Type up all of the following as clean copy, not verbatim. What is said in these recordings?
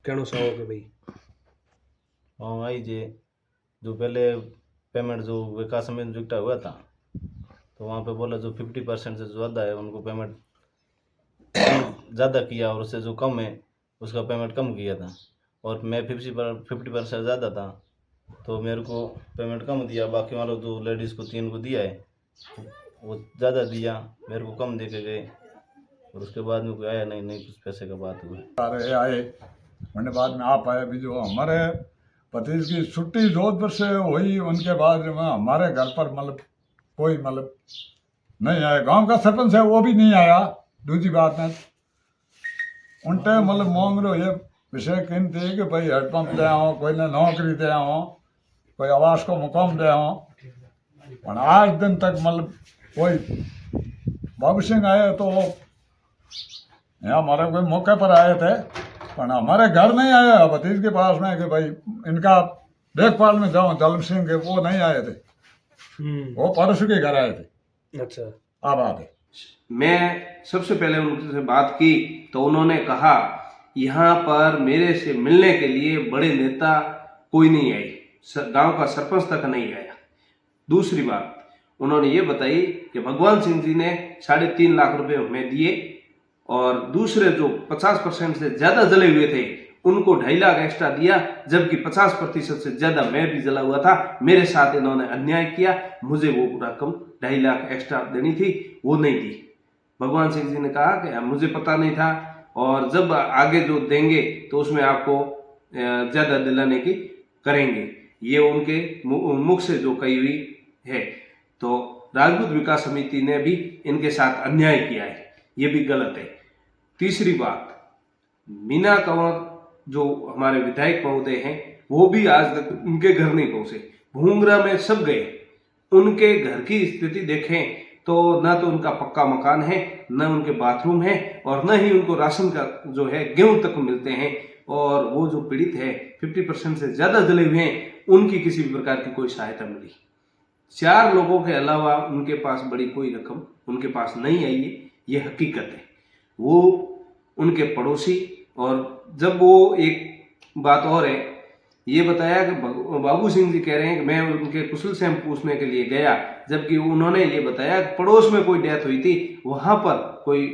कहना चाहोगे भाई? हाँ भाई जी, जो पहले पेमेंट जो विकास समिति जुटा हुआ था, तो वहाँ पे बोला जो 50% से ज़्यादा है उनको पेमेंट ज़्यादा किया, और उससे जो कम है उसका पेमेंट कम किया था। और मैं 50% ज़्यादा था तो मेरे को पेमेंट कम दिया, बाकी वालों जो लेडीज़ को 3 को दिया है वो ज़्यादा दिया, मेरे को कम दे के गए। और उसके बाद में कोई आया नहीं, नहीं कुछ पैसे का बात हुआ। सारे आए उनके बाद में आप आए भी, जो हमारे भतीज की छुट्टी जोधपुर से हुई उनके बाद में हमारे घर पर मतलब कोई मतलब नहीं आया। गांव का सरपंच है वो भी नहीं आया। दूसरी बात है उनटे मतलब मांग लो ये विषय किन थे कि भाई हेडपंप दे आओ, कोई ने नौकरी दे आओ, कोई आवास को मुकाम दे आओ, और आज दिन तक मतलब कोई बाबू सिंह आए तो यहाँ हमारे कोई मौके पर आए थे, पर हमारे घर नहीं आए भतीज के पास में कि भाई इनका देखभाल में जाओ। दलम सिंह के वो नहीं आए थे, वो परसों के घर आए थे। अच्छा, अब आ गए। मैं सबसे पहले उनसे बात की तो उन्होंने कहा यहाँ पर मेरे से मिलने के लिए बड़े नेता कोई नहीं आए, गांव का सरपंच तक नहीं आया। दूसरी बात उन्होंने ये बताई कि भगवान सिंह जी ने 3.5 लाख रुपए हमें दिए, और दूसरे जो 50% से ज्यादा जले हुए थे उनको 2.5 लाख एक्स्ट्रा दिया, जबकि 50% से ज्यादा मैं भी जला हुआ था। मेरे साथ इन्होंने अन्याय किया, मुझे वो रकम 2.5 लाख एक्स्ट्रा देनी थी, वो नहीं दी। भगवान सिंह जी ने कहा कि मुझे पता नहीं था, और जब आगे जो देंगे तो उसमें आपको ज्यादा दिलाने की करेंगे। ये उनके मुख से जो कही हुई है। तो राजपूत विकास समिति ने भी इनके साथ अन्याय किया है, ये भी गलत है। तीसरी बात, मीना कंवर जो हमारे विधायक महोदय हैं वो भी आज तक उनके घर नहीं पहुंचे। भूंगरा में सब गए, उनके घर की स्थिति देखें तो ना तो उनका पक्का मकान है, न उनके बाथरूम है, और न ही उनको राशन का जो है गेहूं तक मिलते हैं। और वो जो पीड़ित है 50% से ज्यादा जले हुए हैं, उनकी किसी भी प्रकार की कोई सहायता मिली। 4 लोगों के अलावा उनके पास बड़ी कोई रकम उनके पास नहीं आई है, ये हकीकत है। वो उनके पड़ोसी, और जब वो एक बात और है, ये बताया कि बाबू सिंह जी कह रहे हैं कि मैं उनके कुशल से पूछने के लिए गया, जबकि उन्होंने ये बताया कि पड़ोस में कोई डेथ हुई थी, वहां पर कोई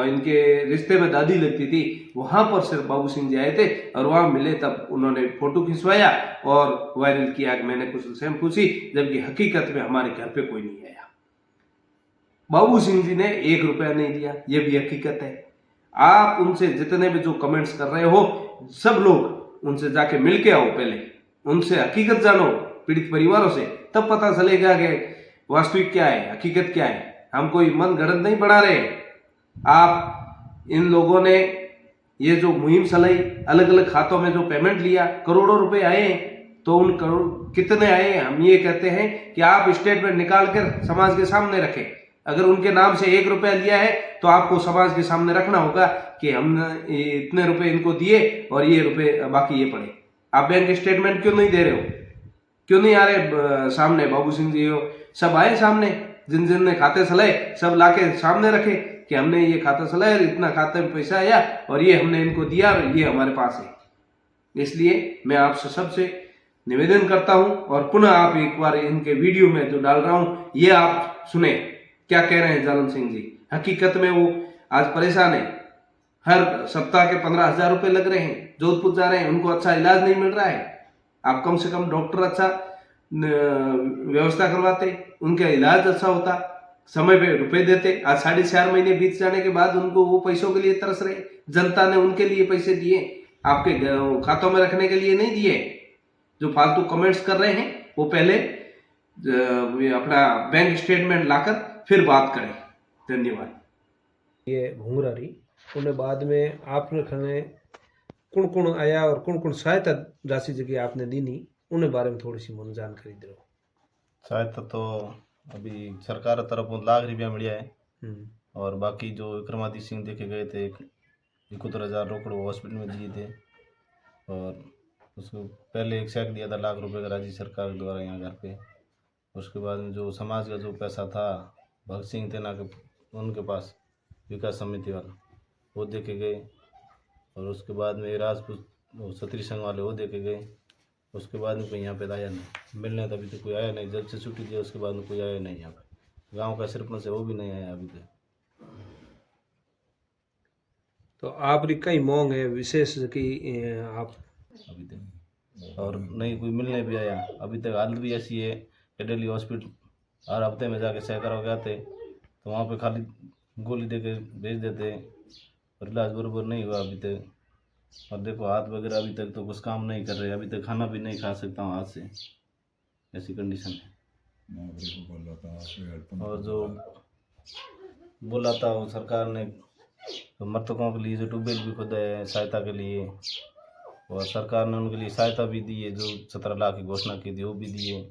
इनके रिश्ते में दादी लगती थी, वहां पर सिर्फ बाबू सिंह जी आए थे, और वहां मिले तब उन्होंने फोटो खिंचवाया और वायरल किया कि मैंने कुशल से पूछी, जबकि हकीकत में हमारे घर पे कोई नहीं आया। बाबू सिंह जी ने 1 रुपया नहीं दिया, ये भी हकीकत है। आप उनसे जितने भी जो कमेंट्स कर रहे हो, सब लोग उनसे जाके मिल के आओ, पहले उनसे हकीकत जानो पीड़ित परिवारों से, तब पता चलेगा कि वास्तविक क्या है, हकीकत क्या है। हम कोई मन गढ़ंत नहीं बना रहे। आप इन लोगों ने ये जो मुहिम चलाई, अलग अलग खातों में जो पेमेंट लिया, करोड़ों रुपए आए, तो उन करोड़ कितने आए हम ये कहते हैं कि आप स्टेटमेंट निकाल कर समाज के सामने रखें। अगर उनके नाम से 1 रुपया लिया है तो आपको समाज के सामने रखना होगा कि हमने इतने रुपए इनको दिए और ये रुपए बाकी ये पड़े। आप बैंक स्टेटमेंट क्यों नहीं दे रहे हो, क्यों नहीं आ रहे सामने? बाबू सिंह जी हो, सब आए सामने, जिन जिन ने खाते चलाए सब लाके सामने रखे कि हमने ये खाता चलाया, इतना खाते में पैसा आया और ये हमने इनको दिया और ये हमारे पास है। इसलिए मैं आपसे सबसे निवेदन करता हूं, और पुनः आप एक बार इनके वीडियो में जो डाल रहा हूं ये आप सुने क्या कह रहे हैं जालन सिंह जी। हकीकत में वो आज परेशान है, हर सप्ताह के 15,000 रुपए लग रहे हैं, जोधपुर जा रहे हैं, उनको अच्छा इलाज नहीं मिल रहा है। आप कम से कम डॉक्टर अच्छा व्यवस्था करवाते, उनका इलाज अच्छा होता, समय पे रुपए देते। आज 4.5 महीने बीत जाने के बाद उनको वो पैसों के लिए तरस रहे। जनता ने उनके लिए पैसे दिए, आपके खातों में रखने के लिए नहीं दिए। जो फालतू कमेंट्स कर रहे हैं वो पहले अपना बैंक स्टेटमेंट लाकर फिर बात करें। धन्यवाद। ये घूंघरा रही, उन्हें बाद में आपने खने कौन कौन आया और कौन कौन सहायता राशि जगह आपने दी नहीं, उन्हें बारे में थोड़ी सी मन जानकारी दो। सहायता तो अभी सरकार तरफ 1,00,000 रुपया मिला है, और बाकी जो विक्रमादित्य सिंह देखे गए थे 71,000 रोकड़ हॉस्पिटल में दिए थे, और उसको पहले एक चेक दिया था ₹1,00,000 का राज्य सरकार द्वारा यहाँ घर पे। उसके बाद में जो समाज का जो पैसा था भगत सिंह तेना के उनके पास विकास समिति वाला, वो दे के गए। और उसके बाद में राजपूत वो क्षत्रिय संघ वाले वो दे के गए। उसके बाद में कोई यहाँ पे आया नहीं, मिलने तो अभी तक कोई आया नहीं। जब से छुट्टी दी उसके बाद में कोई आया नहीं यहाँ पे। गांव का सरपंच है वो भी नहीं आया अभी तक। तो आपकी कई मांग है विशेष कि आप अभी तक और नहीं कोई मिलने भी आया। अभी तक हालत भी ऐसी है कि डेली हॉस्पिटल हर हफ्ते में जाके चेक करा गया थे तो वहाँ पे खाली गोली दे के भेज देते और इलाज बराबर नहीं हुआ अभी तक। और देखो हाथ वगैरह अभी तक तो कुछ काम नहीं कर रहे, अभी तक खाना भी नहीं खा सकता हूँ हाथ से, ऐसी कंडीशन है। और जो बोला था वो सरकार ने तो मृतकों के लिए जो ट्यूबवेल भी खुदा है सहायता के लिए, और सरकार ने उनके लिए सहायता भी दी है, जो 17 लाख की घोषणा की थी वो भी दी है।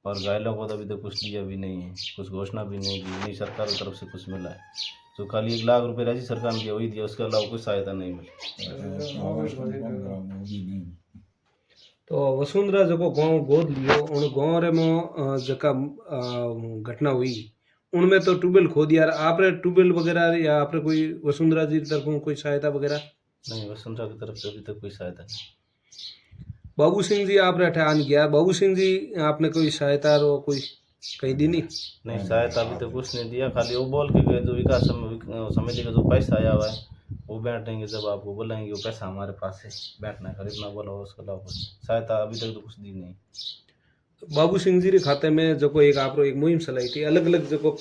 और घायलों को तो अभी तक कुछ दिया भी नहीं है, कुछ घोषणा भी नहीं की, नहीं सरकार की तरफ से कुछ मिला है। जो खाली 1 लाख रुपए राज्य सरकार ने दिया वही दिया, उसके अलावा कोई सहायता नहीं मिली। तो वसुंधरा जो गांव गोद लियो उन गांव रे में जका घटना हुई उनमें तो ट्यूबवेल खो दिया। आपने ट्यूबवेल वगैरह या आपने कोई वसुंधरा जी की तरफ कोई सहायता वगैरह? नहीं, वसुंधरा की तरफ से अभी तक कोई सहायता नहीं। बाबू सिंह जी आपने ठहरान गया, बाबू सिंह जी आपने कोई सहायता रो कोई कहीं दी नहीं? नहीं, सहायता अभी तक कुछ नहीं दिया। खाली वो बोल के गए जो विकास समिति का जो पैसा आया हुआ है वो बैठेंगे, जब आपको बोलेंगे वो पैसा हमारे पास है बैठना है, खरीदना बोला उसके अलावा कुछ सहायता अभी तक तो कुछ दी नहीं। बाबू सिंह जी के खाते में जो एक आप एक मुहिम चलाई थी, अलग अलग जो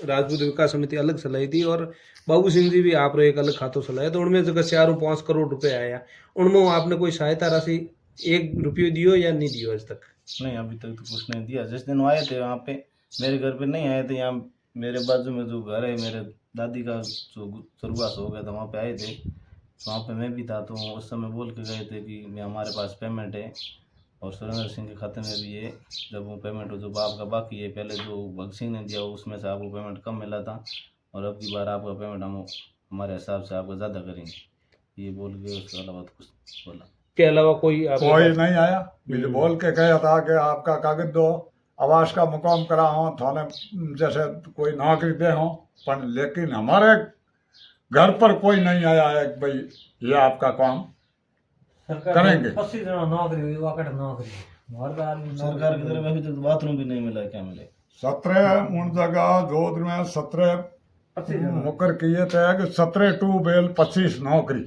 राजपूत विकास समिति अलग चलाई थी और बाबू सिंह जी भी आप एक अलग खातों चलाया, तो उनमें जो 4-5 करोड़ रुपए आया, उनमें आपने कोई सहायता राशि 1 रुपये दियो या नहीं दियो आज तक? नहीं, अभी तक तो कुछ नहीं दिया। जिस दिन वो आए थे वहाँ पे मेरे घर पे नहीं आए थे, यहाँ मेरे बाजू में जो घर है मेरे दादी का जो स्वर्गवास हो गया था वहाँ पे आए थे, वहाँ पे मैं भी था। तो उस समय बोल के गए थे कि मैं हमारे पास पेमेंट है और सुरेंद्र सिंह के खाते में भी है, जब वो पेमेंट जो बाप का बाकी है पहले जो भगत सिंह ने दिया उसमें से आपको पेमेंट कम मिला था और अब की बार आपका पेमेंट हम हमारे हिसाब से आपको ज़्यादा करेंगे, ये बोल के उसके अलावा तो कुछ बोला के अलावा कोई नहीं आया। मुझे बोल के कहा था कि आपका कागज दो, आवास का मुकाम करा हो, थाने जैसे कोई नौकरी दे हो, पर लेकिन हमारे घर पर कोई नहीं आया है कि भाई ये आपका काम करेंगे। सरकार की तरफ अभी तक बाथरूम भी नहीं मिला, क्या मिले? 17 उन जगह जोध में 17 मुकर किए थे कि 17 ट्यूबवेल 25 नौकरी।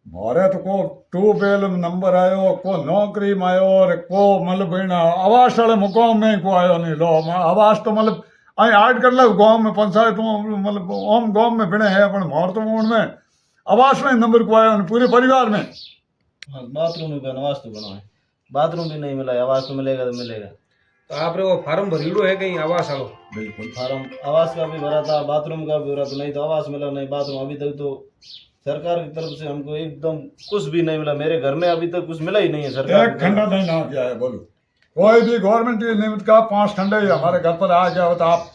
मारे तो को ट्यूबवेल में नंबर आयो, को नौकरी में आयो और को मतलब आवास वाले मुकाम में को आयो नहीं। लो आवास तो मतलब आई 8 कर लग गाँव में पंचायत मतलब ओम गाँव में बिने है अपन मोर तो उनमें आवास में नंबर को आयो पूरे परिवार में। बाथरूम में आवास तो बना है, बाथरूम भी नहीं मिला, आवास तो मिलेगा तो मिलेगा। तो आपने वो फार्म भरीड़ो है कहीं आवास वालो? बिल्कुल फार्म आवास का भी भरा था, बाथरूम का भी भरा था, नहीं तो आवास मिला नहीं बाथरूम। अभी तक तो सरकार की तरफ से हमको एकदम कुछ भी नहीं मिला, मेरे घर में अभी तक कुछ मिला ही नहीं है। सरकार 1 खंडा नहीं ना किया है। बोलो कोई भी गवर्नमेंट की नियमित का 5 खंडे हमारे घर पर आ गया हो तो आप